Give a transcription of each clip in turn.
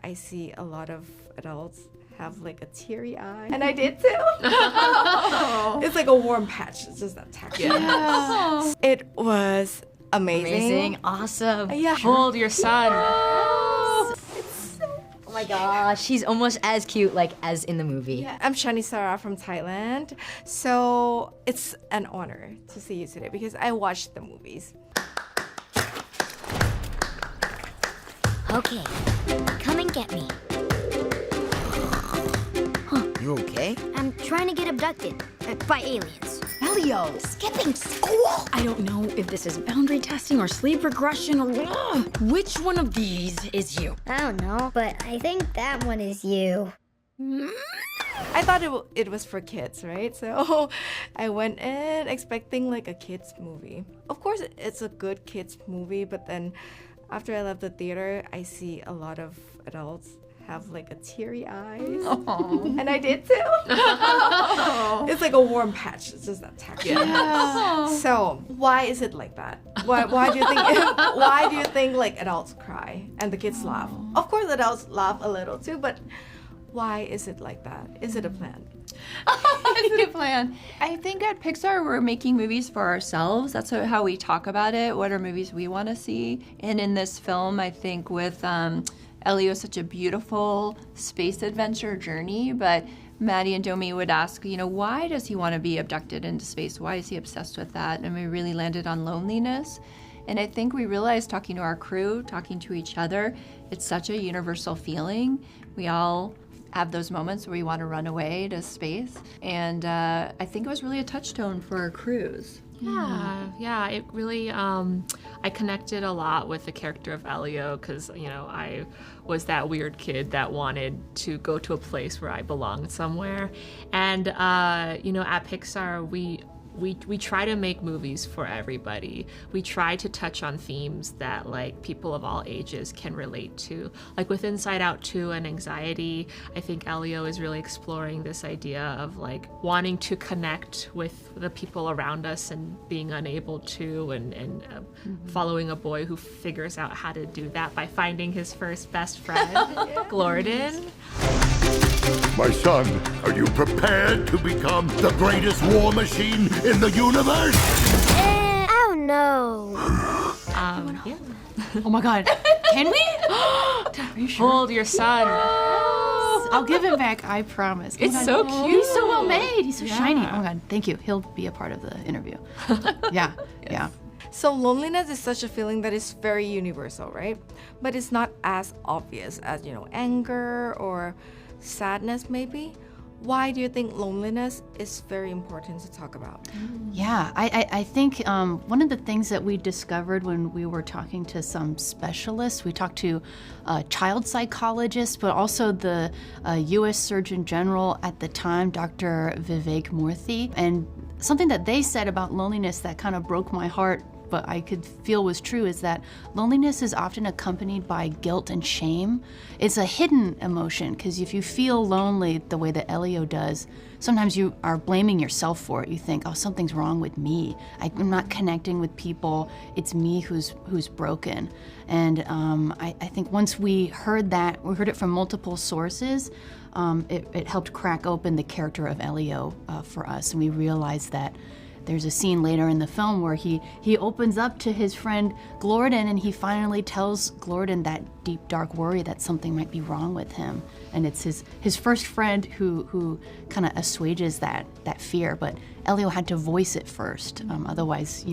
I see a lot of adults have like a teary eye. And I did too. It's like a warm patch. It's just that texture. Yeah. It was amazing. Awesome. Yeah. Hold your son. Oh my gosh, she's almost as cute like as in the movie. Yeah. I'm Shani Sarah from Thailand. So it's an honor to see you today because I watched the movies. Okay, come and get me. You okay? I'm trying to get abducted by aliens. Elio, Skipping school! I don't know if this is boundary testing or sleep regression or which one of these is you? I don't know, but I think that one is you. I thought it was for kids, right? So I went in expecting like a kids movie. Of course, it's a good kids movie, but then after I left the theater, I see a lot of adults have like a teary eyes. And I did too. It's like a warm patch. It's just that texture. Yeah. So why is it like that? Why do you think why do you think like adults cry and the kids laugh? Of course adults laugh a little too, but why is it like that? Is it a plan? Is it a plan? I think at Pixar we're making movies for ourselves. That's how we talk about it. What are movies we want to see? And in this film, I think with Elio is such a beautiful space adventure journey, but Maddie and Domi would ask, why does he want to be abducted into space? Why is he obsessed with that? And we really landed on loneliness. And I think we realized talking to our crew, talking to each other, it's such a universal feeling. We all have those moments where we want to run away to space. And I think it was really a touchstone for our crews. Yeah, it really, I connected a lot with the character of Elio because, I was that weird kid that wanted to go to a place where I belonged somewhere. And, at Pixar, we try to make movies for everybody. We try to touch on themes that like people of all ages can relate to. Like with Inside Out 2 and anxiety, I think Elio is really exploring this idea of like wanting to connect with the people around us and being unable to, and following a boy who figures out how to do that by finding his first best friend, Glorden. My son, are you prepared to become the greatest war machine in the universe? I don't know. Yeah. Oh my god, can we? Are you sure? Hold your son. I'll give him back, I promise. It's so cute. He's so well made. He's so shiny. Oh my god, thank you. He'll be a part of the interview. Yeah. So loneliness is such a feeling that is very universal, right? But it's not as obvious as, anger or sadness maybe. Why do you think loneliness is very important to talk about? Yeah, I think one of the things that we discovered when we were talking to some specialists, we talked to child psychologists, but also the U.S. Surgeon General at the time, Dr. Vivek Murthy, and something that they said about loneliness that kind of broke my heart, but I could feel was true, is that loneliness is often accompanied by guilt and shame. It's a hidden emotion, because if you feel lonely the way that Elio does, sometimes you are blaming yourself for it. You think, oh, something's wrong with me. I'm not connecting with people. It's me who's broken. And I think once we heard that, we heard it from multiple sources, it helped crack open the character of Elio for us, and we realized that there's a scene later in the film where he opens up to his friend Glorden, and he finally tells Glorden that deep, dark worry that something might be wrong with him. And it's his first friend who kind of assuages that fear. But Elio had to voice it first. Otherwise,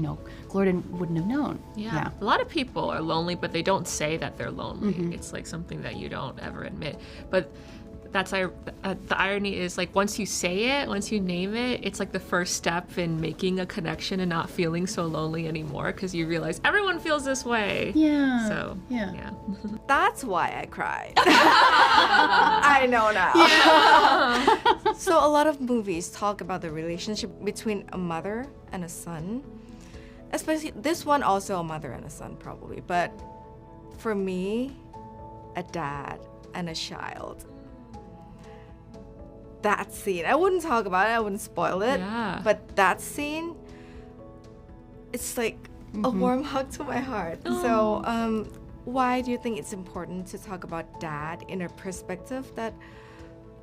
Glorden wouldn't have known. Yeah. A lot of people are lonely, but they don't say that they're lonely. It's like something that you don't ever admit. But that's the irony is, like, once you say it, once you name it, it's like the first step in making a connection and not feeling so lonely anymore, because you realize everyone feels this way. Yeah. So, yeah. That's why I cried. I know now. Yeah. So a lot of movies talk about the relationship between a mother and a son. Especially this one, also a mother and a son probably. But for me, a dad and a child. That scene, I wouldn't talk about it, I wouldn't spoil it, but that scene, it's like a warm hug to my heart. So why do you think it's important to talk about dad in a perspective that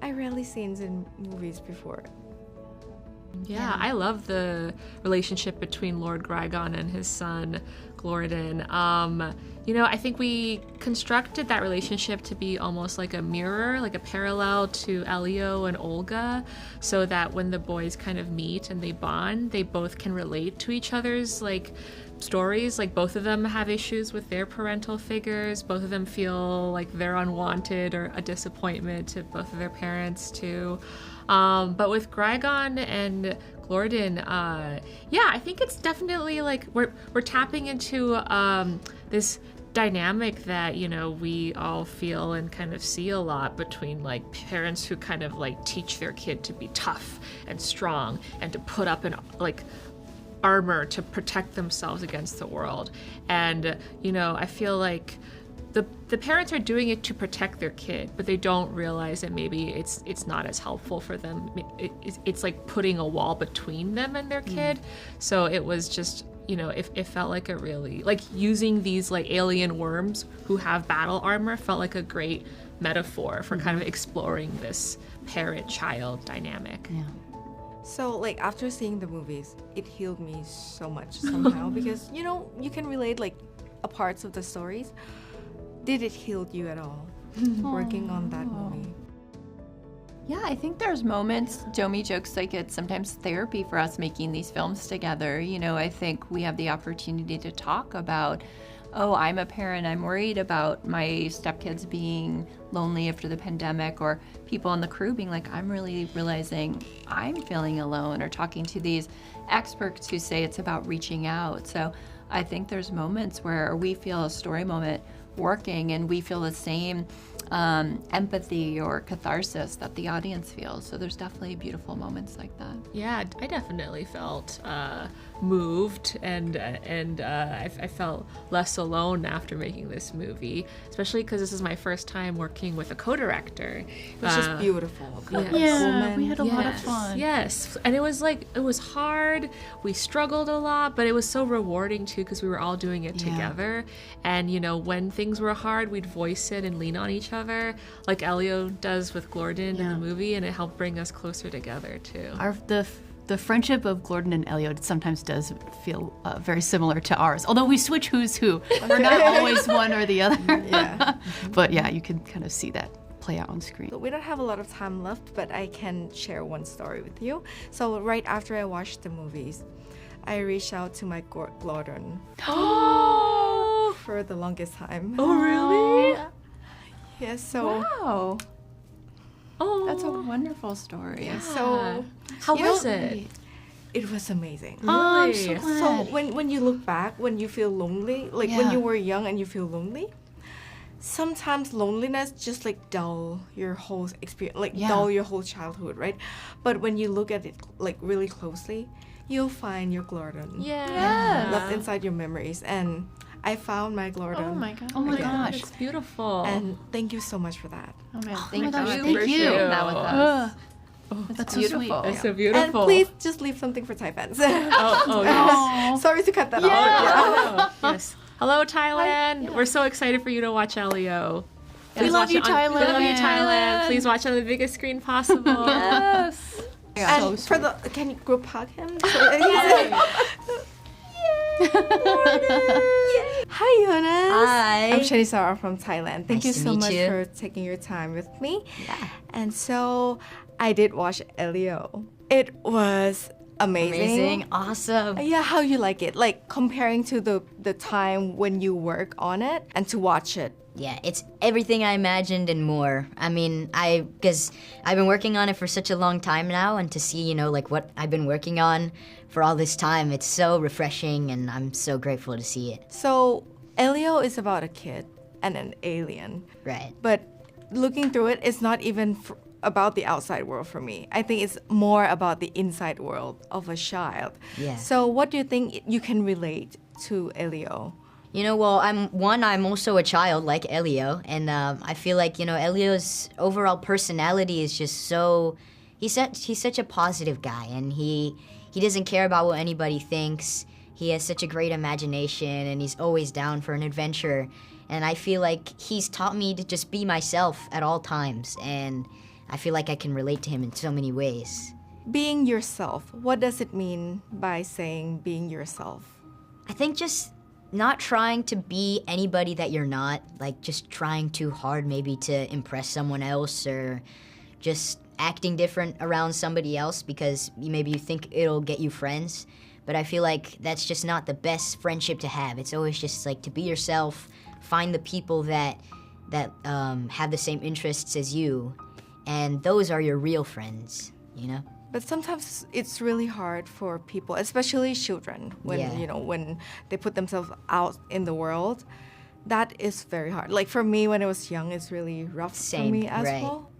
I rarely seen in movies before? Yeah, I love the relationship between Lord Grygon and his son, Glorden. I think we constructed that relationship to be almost like a mirror, like a parallel to Elio and Olga, so that when the boys kind of meet and they bond, they both can relate to each other's stories. Like both of them have issues with their parental figures. Both of them feel like they're unwanted or a disappointment to both of their parents too. But with Grygon and Glorden, I think it's definitely we're tapping into this dynamic that we all feel and kind of see a lot between parents who kind of teach their kid to be tough and strong and to put up an armor to protect themselves against the world. And I feel like the parents are doing it to protect their kid, but they don't realize that maybe it's not as helpful for them. It's like putting a wall between them and their kid. So it was just, it felt like a really, using these alien worms who have battle armor felt like a great metaphor for kind of exploring this parent-child dynamic. Yeah. So after seeing the movies, it healed me so much somehow because you can relate a parts of the stories. Did it heal you at all working on that movie? Yeah, I think there's moments, Domi jokes it's sometimes therapy for us making these films together. I think we have the opportunity to talk about, I'm a parent, I'm worried about my stepkids being lonely after the pandemic, or people on the crew being I'm really realizing I'm feeling alone, or talking to these experts who say it's about reaching out. So I think there's moments where we feel a story moment working and we feel the same empathy or catharsis that the audience feels. So there's definitely beautiful moments like that. Yeah, I definitely felt moved, and I felt less alone after making this movie, especially because this is my first time working with a co-director. Which is beautiful. Yeah, we had a lot of fun. Yes, and it was hard. We struggled a lot, but it was so rewarding too because we were all doing it together. And when things were hard, we'd voice it and lean on each other, like Elio does with Glorden in the movie, and it helped bring us closer together too. The friendship of Glorden and Elio sometimes does feel very similar to ours, although we switch who's who. We're not always one or the other. Yeah. But yeah, you can kind of see that play out on screen. We don't have a lot of time left, but I can share one story with you. So right after I watched the movies, I reached out to my Glorden for the longest time. Oh, really? Yeah, so Wow. Oh, That's a wonderful story. so how you was know, it? it was amazing. Oh, I'm so Really? glad. So when you look back, when you feel lonely, when Yeah. you were young and you feel lonely, sometimes loneliness just dull your whole experience, Yeah. dull your whole childhood, right? But when you look at it really closely, you'll find your Glorden Yeah. left inside your memories. And I found my Glorden. Oh my god. Oh my Again. gosh. It's beautiful. And thank you so much for that. Oh, man, my thank gosh, you thank for you. sharing that with us. That's so beautiful. sweet. It's so And beautiful. please just leave something for Thai fans. Oh, yes. Sorry to cut that off. Oh, yes. Hello, Thailand. We're so excited for you to watch Elio. We Please love watch you, it on- We love you, Thailand. Thailand. Please watch it on the biggest screen possible. Yes. And for the, can you group hug him? Hi, Jonas. Hi. I'm Shani Sarah from Thailand. Thank Nice you to so meet much you. for taking your time with me. Yeah. And so I did watch Elio. It was amazing. Awesome. Yeah, how you like it? Comparing to the time when you work on it and to watch it. Yeah, it's everything I imagined and more. I mean, because I've been working on it for such a long time now, and to see, what I've been working on for all this time, it's so refreshing, and I'm so grateful to see it. So Elio is about a kid and an alien. Right. But looking through it, it's not even about the outside world for me. I think it's more about the inside world of a child. Yeah. So what do you think you can relate to Elio? Well, I'm also a child like Elio, and I feel like, Elio's overall personality is just so, he's such a positive guy, and he doesn't care about what anybody thinks. He has such a great imagination, and he's always down for an adventure. And I feel like he's taught me to just be myself at all times. And I feel like I can relate to him in so many ways. Being yourself, what does it mean by saying being yourself? I think just not trying to be anybody that you're not, like just trying too hard maybe to impress someone else, or just acting different around somebody else because maybe you think it'll get you friends. But I feel like that's just not the best friendship to have. It's always just like to be yourself, find the people that have the same interests as you, and those are your real friends, you know? But sometimes it's really hard for people, especially children, when Yeah. when they put themselves out in the world. That is very hard. Like for me, when I was young, it's really rough for Same, me as right. well.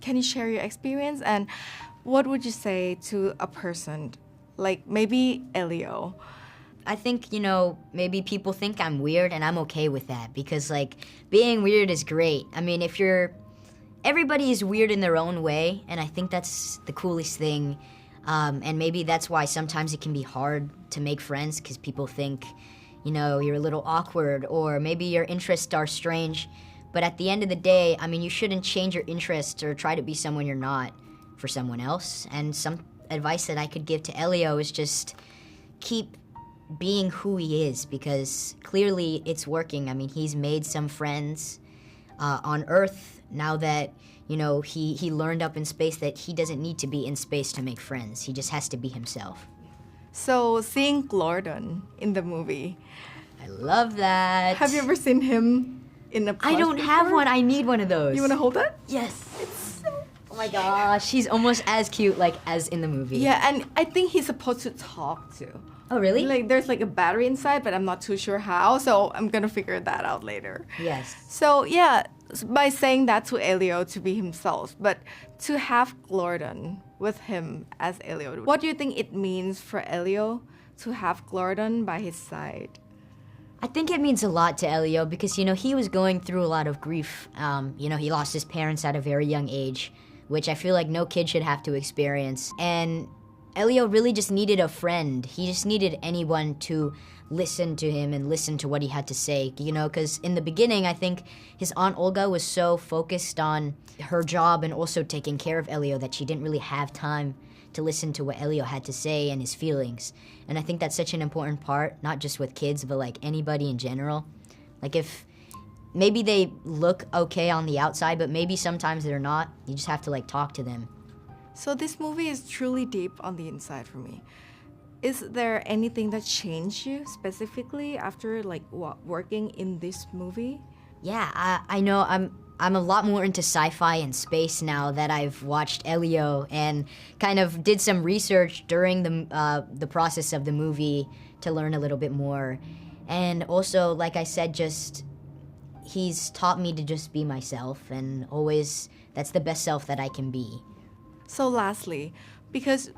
Can you share your experience, and what would you say to a person like maybe Elio? I think, maybe people think I'm weird, and I'm okay with that because, like, being weird is great. I mean, everybody is weird in their own way, and I think that's the coolest thing. And maybe that's why sometimes it can be hard to make friends because people think, you're a little awkward, or maybe your interests are strange. But at the end of the day, I mean, you shouldn't change your interests or try to be someone you're not for someone else. And some advice that I could give to Elio is just keep being who he is, because clearly it's working. I mean, he's made some friends on Earth now that, he learned up in space that he doesn't need to be in space to make friends. He just has to be himself. So seeing Gordon in the movie, I love that. have you ever seen him in a I plush don't have before? one. I need one of those. You want to hold it? Yes. Oh my gosh, she's almost as cute as in the movie. Yeah, and I think he's supposed to talk too. Oh, really? Like there's like a battery inside, but I'm not too sure how, so I'm gonna figure that out later. Yes. So yeah, by saying that to Elio to be himself, but to have Gordon with him as Elio, what do you think it means for Elio to have Gordon by his side? I think it means a lot to Elio because, he was going through a lot of grief. He lost his parents at a very young age, which I feel like no kid should have to experience. And Elio really just needed a friend. He just needed anyone to listen to him and listen to what he had to say, because in the beginning, I think his Aunt Olga was so focused on her job and also taking care of Elio that she didn't really have time to listen to what Elio had to say and his feelings. And I think that's such an important part, not just with kids, but like anybody in general. Like if maybe they look okay on the outside, but maybe sometimes they're not, you just have to talk to them. So this movie is truly deep on the inside for me. Is there anything that changed you specifically after working in this movie? Yeah, I know I'm a lot more into sci-fi and space now that I've watched Elio and kind of did some research during the process of the movie to learn a little bit more. And also, like I said, just he's taught me to just be myself, and always that's the best self that I can be. So lastly, because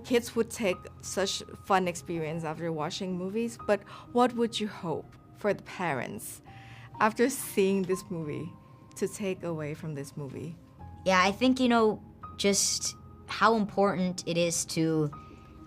kids would take such fun experience after watching movies, but what would you hope for the parents after seeing this movie to take away from this movie? Yeah, I think, just how important it is to,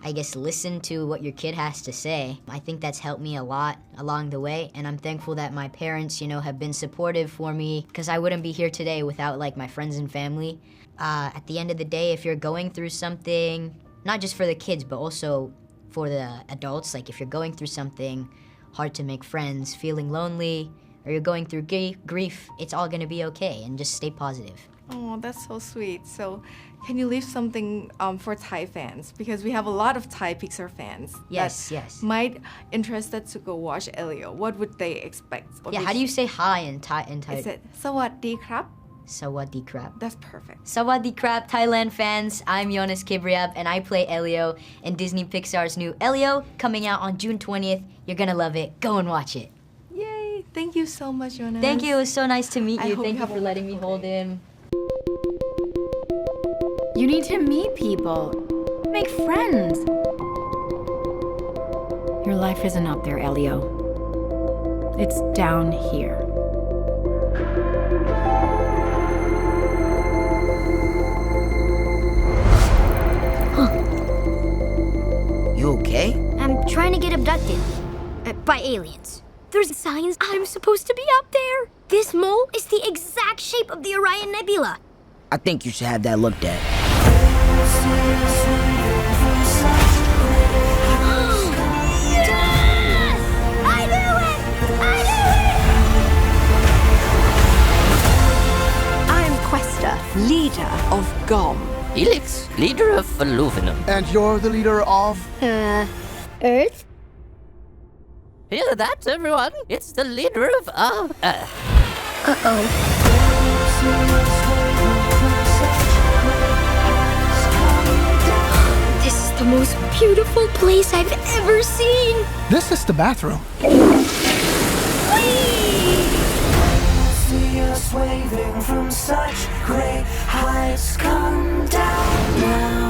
I guess, listen to what your kid has to say. I think that's helped me a lot along the way, and I'm thankful that my parents, have been supportive for me, because I wouldn't be here today without, my friends and family. At the end of the day, if you're going through something, not just for the kids, but also for the adults, if you're going through something hard to make friends, feeling lonely, or you're going through grief, it's all gonna be okay, and just stay positive. Oh, that's so sweet. So can you leave something for Thai fans? Because we have a lot of Thai Pixar fans Yes, that yes. might interested to go watch Elio. What would they expect? Yeah, how do you say hi in Thai? Is it สวัสดีครับ? Sawadee krap. That's perfect. Sawadee krap, Thailand fans. I'm Jonas Kibriab, and I play Elio in Disney Pixar's new Elio, coming out on June 20th. You're gonna love it. Go and watch it. Yay! Thank you so much, Jonas. Thank you. It was so nice to meet I you. hope Thank you you have for a letting me hold him. You need to meet people, make friends. Your life isn't up there, Elio. It's down here. You okay? I'm trying to get abducted by aliens. There's signs I'm supposed to be up there. This mole is the exact shape of the Orion Nebula. I think you should have that looked at. Yes! I knew it! I knew it! I'm Questa, leader of GOM. Helix, leader of Aluminum. And you're the leader of? Earth? Hear that, everyone? It's the leader of Earth. Uh-oh. This is the most beautiful place I've ever seen. This is the bathroom. See us waving from such great heights. Come down now.